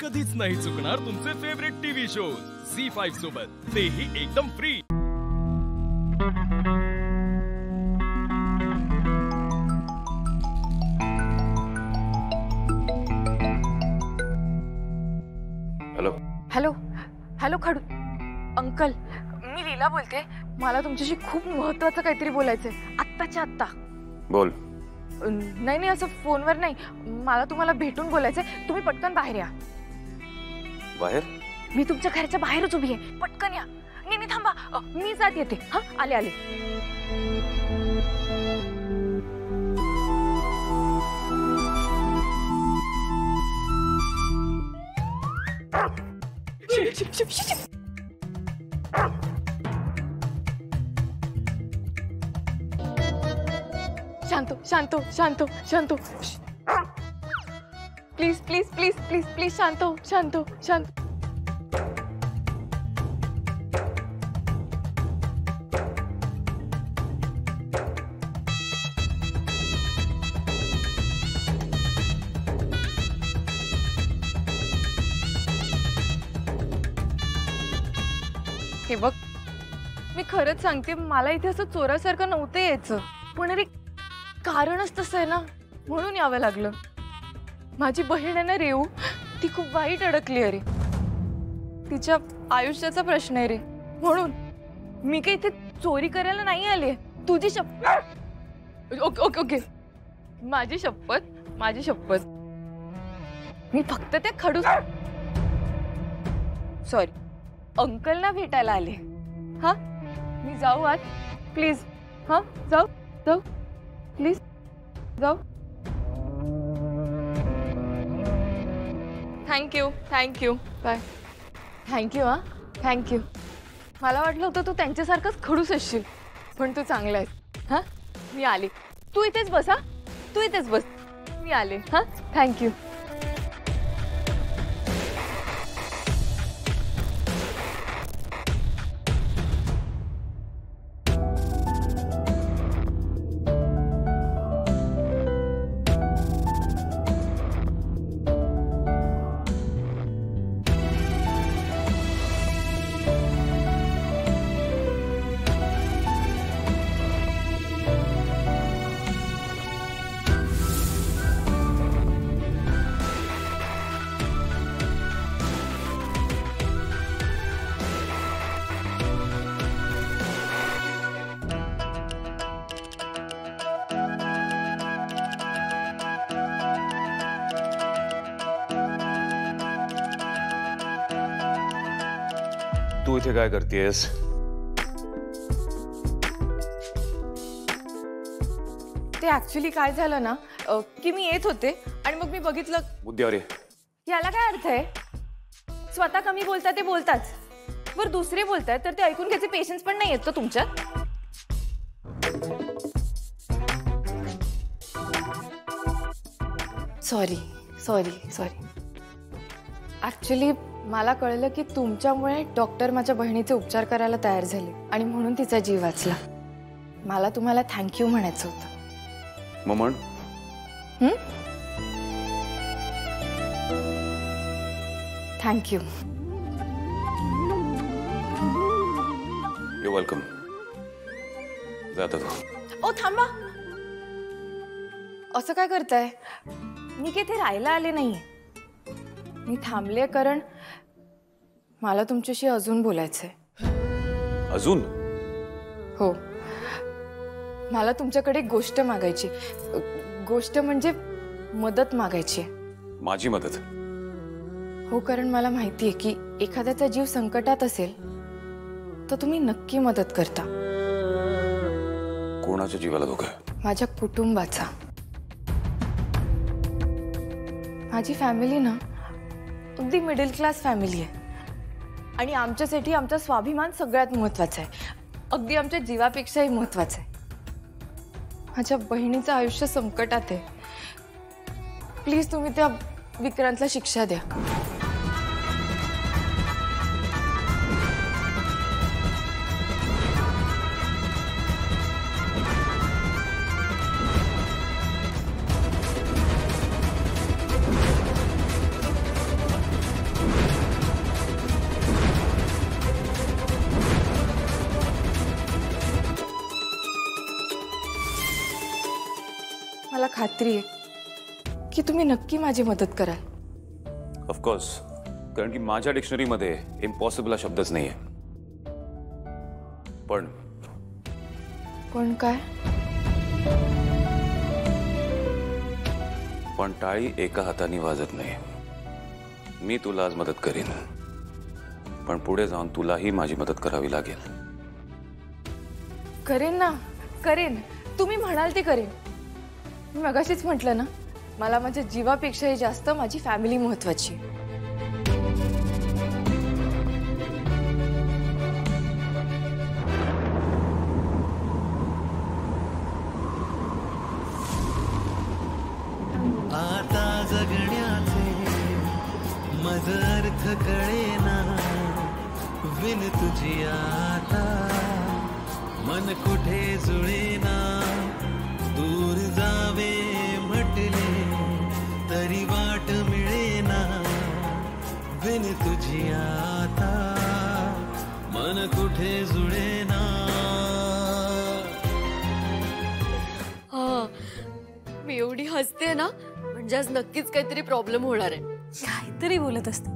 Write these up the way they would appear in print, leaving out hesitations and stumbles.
कधीच नाही चुकणार तुमचे फेवरेट टीव्ही शोज झी5 सोबत, तेही एकदम फ्री। हॅलो हॅलो हॅलो खडू अंकल, मी लीला बोलते। मला तुमच्याशी खूप महत्त्वाचं काहीतरी बोलायचंय, आत्ताच्या आत्ता। बोल। नाही नाही, असं फोनवर नाही, मला तुम्हाला भेटून बोलायचंय। तुम्ही पटकन बाहेर या। बाहेर? मी तुमच्या घराच्या बाहेरच उभी आहे, पटकन या। नाही नाही थांबा, मी जात येते। हा आले आले। शांतो शांतो शांतो शांतो, please please please please please शांतो शांतो शांत। हे बघ, मी खरंच सांगते, मला इथे असं चोरासारखं नव्हतं यायचं, पण अरे कारणच तसं आहे ना, म्हणून यावं लागलं। माझी बहीण आहे ना रेऊ, ती खूप वाईट अडकली अरे, तिच्या आयुष्याचा प्रश्न आहे रे, म्हणून मी काही इथे चोरी करायला नाही आले। तुझी शपथ। ओके ओके ओके, माझी शपथ माझी शपथ, मी फक्त त्या खडू सॉरी अंकलना भेटायला आले। हा मी जाऊ आत प्लीज? हा जाऊ जाऊ प्लीज जाऊ। Thank you thank you bye. थँक्यू हा थँक्यू। मला वाटलं होतं तू त्यांच्यासारखंच खडूस असशील, पण तू चांगला आहेस। हा मी आले, तू इथेच बस। हा तू इथेच बस, मी आले। हा थँक्यू। तू इथे काय करतेस? ते ऍक्च्युअली काय झालं ना, की मी येत होते आणि मग मी बघितलं। बुद्धिवर ये। याला काय अर्थ आहे? स्वतः कमी बोलता ते बोलताच, वर दुसरे बोलतायत तर ते ऐकून घ्यायचे पेशन्स पण नाही येत का तुमच्यात? Sorry sorry sorry. ऍक्च्युली मला कळलं की तुमच्यामुळे डॉक्टर माझ्या बहिणीचे उपचार करायला तयार झाले आणि म्हणून तिचा जीव वाचला। मला तुम्हाला थँक्यू म्हणायचं होतं। मग म्हण। थँक्यू। You welcome. जाता तू। ओ थांबा, असं काय करताय? मी काही इथे राहायला आले नाहीये, मी थांबले कारण मला तुमच्याशी अजून बोलायचंय। अजून? हो, मला तुमच्याकडे एक गोष्ट मागायची, गोष्ट म्हणजे मदत मागायची। माझी मदत? हो, कारण मला माहिती आहे की एखाद्याचा जीव संकटात असेल तर तुम्ही नक्की मदत करता। कोणाच्या जीवाला धोका? माझ्या कुटुंबाचा। माझी फॅमिली ना अगदी मिडल क्लास फॅमिली आहे आणि आमच्यासाठी आमचा स्वाभिमान सगळ्यात महत्त्वाचा आहे, अगदी आमच्या जीवापेक्षाही महत्त्वाचा आहे। माझ्या बहिणीचं आयुष्य संकटात आहे, प्लीज तुम्ही त्या विक्रांतला शिक्षा द्या। मला खात्री आहे की तुम्ही नक्की माझी मदत कराल. ऑफकोर्स, कारण की माझ्या डिक्शनरीमध्ये इम्पॉसिबल हा शब्दच नाहीये. पण काय? पण टाळी एका हाताने वाजत नाही. मी तुला आज मदत करीन, पण पुढे जाऊन तुलाही माझी मदत करावी लागेल. करेन ना, करेन. तुम्ही म्हणाल ते करेन. मी मगाशीच म्हटलं ना, मला माझ्या जीवापेक्षाही जास्त माझी फॅमिली महत्वाची. आता जगण्याचे मज अर्थ कळेना, विन तुझी आता मन कुठे जुळेना. दूर जावे म्हटले तरी वाट मिळेना, विन तुझी आता मन कुठे जुळेना. मी एवढी हसते ना, म्हणजे आज नक्कीच काहीतरी प्रॉब्लेम होणार आहे. काहीतरी बोलत असते.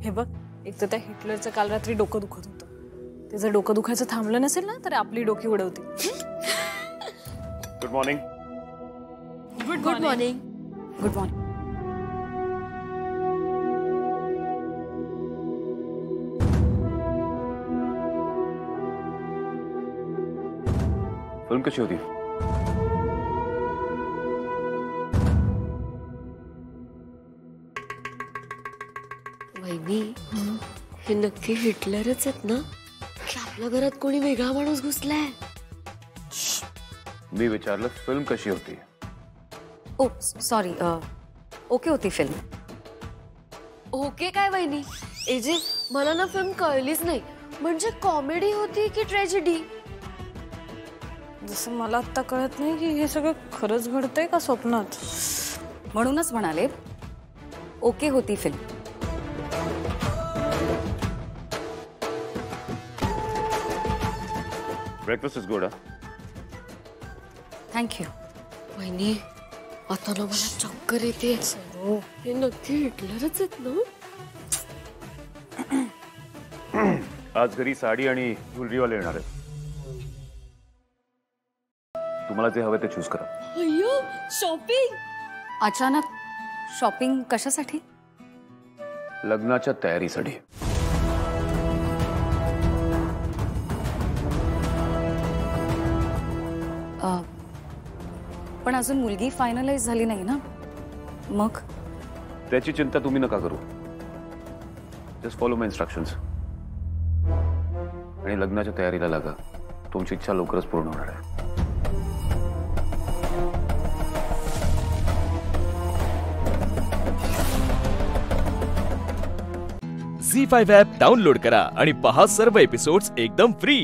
हे बघ, एक तर त्या हिटलरचं काल रात्री डोकं दुखत होतं. ते जर डोकं दुखायचं थांबलं नसेल ना, तर आपली डोकी उडवते. Good morning. Good morning. Good morning. Film कशी होती? वहिनी, हे नक्की हिटलरच आहेत ना, की आपल्या घरात कोणी वेगळा माणूस घुसलाय? मी विचारलं फिल्म कशी होती. ओ सॉरी, ओके होती फिल्म. ओके काय वहिनी? एजे, मला ना फिल्म कळलीच नाही. म्हणजे कॉमेडी होती की ट्रॅजेडी? जसं मला आता कळत नाही की हे सगळं खरंच घडतंय का स्वप्नात. म्हणूनच म्हणाले ओके होती film. Breakfast is good. Thank you. वहिनी, आता ना मला चक्कर येते. हे नक्की हिटलरच आहेत ना? आज घरी साडी आणि ज्वेलरीवाले येणार आहेत. तुम्हाला जे हवे ते चूज करा. अय्यो, शॉपिंग! अचानक शॉपिंग कशासाठी? लग्नाच्या तयारीसाठी. पण अजून मुलगी फायनलाइज झाली नाही ना, मग? त्याची चिंता तुम्ही नका करू. जस्ट फॉलो माय इन्स्ट्रक्शन्स आणि लग्नाच्या तयारीला लागा. तुमची इच्छा लवकरच पूर्ण होणार आहे. झी5 ॲप डाउनलोड करा आणि पहा सर्व एपिसोड्स एकदम फ्री.